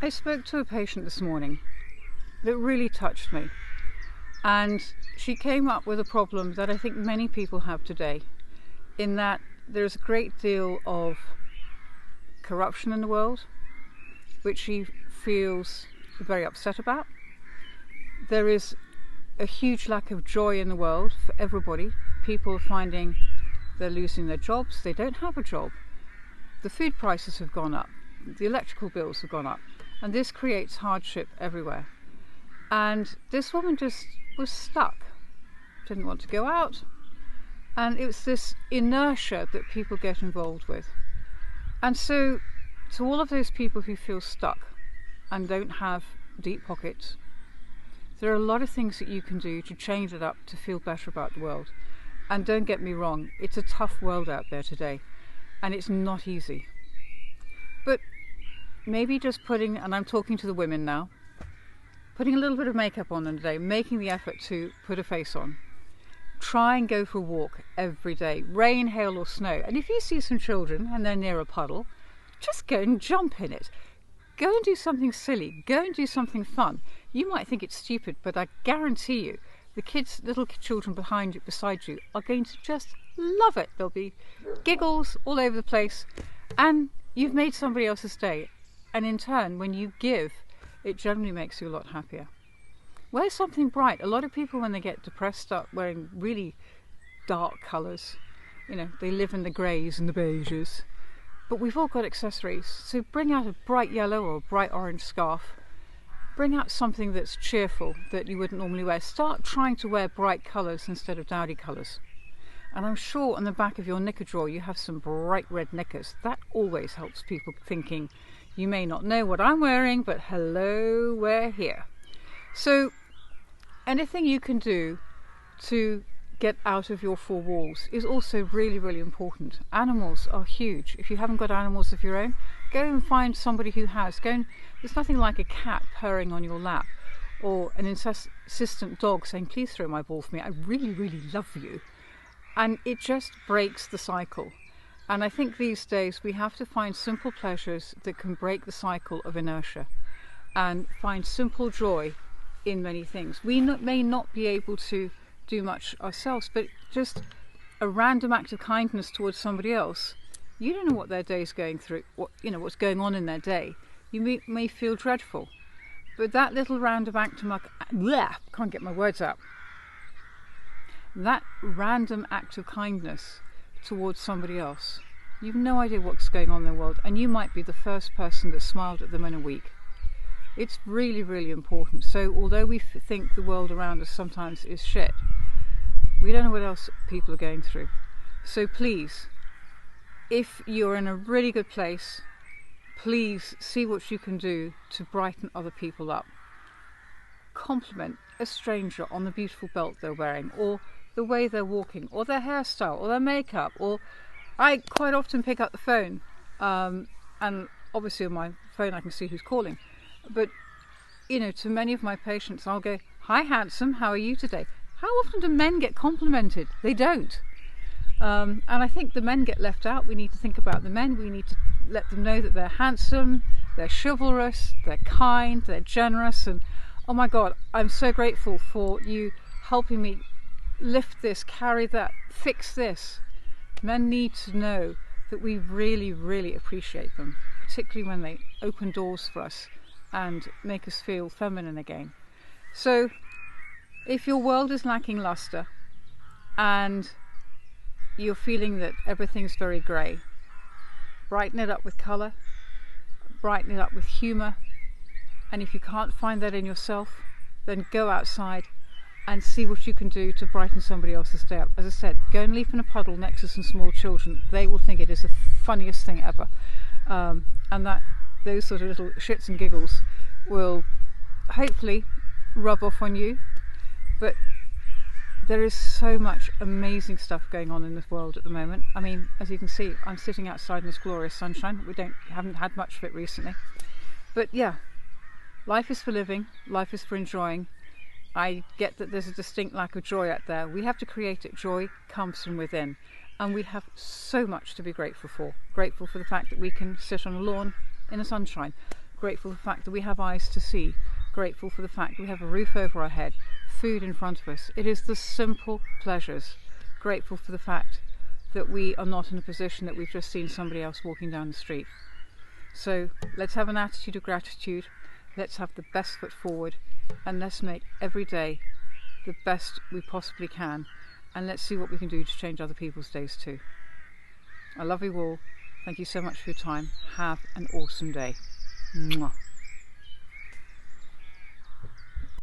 I spoke to a patient this morning that really touched me, and she came up with a problem that I think many people have today, in that there's a great deal of corruption in the world, which she feels very upset about. There is a huge lack of joy in the world for everybody. People are finding they're losing their jobs, they don't have a job. The food prices have gone up, the electrical bills have gone up, and this creates hardship everywhere. And this woman just was stuck, didn't want to go out, and it was this inertia that people get involved with. And so to all of those people who feel stuck and don't have deep pockets, there are a lot of things that you can do to change it up, to feel better about the world. And don't get me wrong, it's a tough world out there today, and it's not easy. But maybe just putting, and I'm talking to the women now, putting a little bit of makeup on today, making the effort to put a face on. Try and go for a walk every day, rain, hail or snow. And if you see some children and they're near a puddle, just go and jump in it. Go and do something silly, go and do something fun. You might think it's stupid, but I guarantee you, the kids, little children behind you, beside you, are going to just love it. There'll be giggles all over the place, and you've made somebody else's day. And in turn, when you give, it generally makes you a lot happier. Wear something bright. A lot of people, when they get depressed, start wearing really dark colours. You know, they live in the greys and the beiges. But we've all got accessories. So bring out a bright yellow or a bright orange scarf. Bring out something that's cheerful, that you wouldn't normally wear. Start trying to wear bright colours instead of dowdy colours. And I'm sure on the back of your knicker drawer you have some bright red knickers. That always helps people thinking, you may not know what I'm wearing, but hello, we're here. So anything you can do to get out of your four walls is also really, really important. Animals are huge. If you haven't got animals of your own, go and find somebody who has. There's nothing like a cat purring on your lap, or an insistent dog saying, please throw my ball for me, I really, really love you. And it just breaks the cycle. And I think these days we have to find simple pleasures that can break the cycle of inertia and find simple joy in many things. We may not be able to do much ourselves, but just a random act of kindness towards somebody else. You don't know what their day's going through, what's going on in their day. You may feel dreadful, but that little random act of can't get my words out. That random act of kindness towards somebody else, you've no idea what's going on in the world, and you might be the first person that smiled at them in a week. It's really, really important. So although we think the world around us sometimes is shit, we don't know what else people are going through. So please, if you're in a really good place, please see what you can do to brighten other people up. Compliment a stranger on the beautiful belt they're wearing, or the way they're walking, or their hairstyle, or their makeup. Or I quite often pick up the phone, and obviously on my phone I can see who's calling. But, to many of my patients, I'll go, hi handsome, how are you today? How often do men get complimented? They don't. And I think the men get left out. We need to think about the men. We need to let them know that they're handsome, they're chivalrous, they're kind, they're generous. And oh my God, I'm so grateful for you helping me lift this, carry that, fix this. Men need to know that we really, really appreciate them, particularly when they open doors for us and make us feel feminine again. So if your world is lacking luster and you're feeling that everything's very grey, brighten it up with colour, brighten it up with humour, and if you can't find that in yourself, then go outside and see what you can do to brighten somebody else's day up. As I said, go and leap in a puddle next to some small children. They will think it is the funniest thing ever. And that those sort of little shits and giggles will hopefully rub off on you. But there is so much amazing stuff going on in this world at the moment. I mean, as you can see, I'm sitting outside in this glorious sunshine. Haven't had much of it recently. But yeah, life is for living, life is for enjoying. I get that there's a distinct lack of joy out there. We have to create it. Joy comes from within. And we have so much to be grateful for. Grateful for the fact that we can sit on a lawn in the sunshine. grateful for the fact that we have eyes to see, grateful for the fact that we have a roof over our head, food in front of us. It is the simple pleasures. Grateful for the fact that we are not in a position that we've just seen somebody else walking down the street. So let's have an attitude of gratitude, let's have the best foot forward, and let's make every day the best we possibly can, and let's see what we can do to change other people's days too. I love you all. Thank you so much for your time. Have an awesome day. Mwah.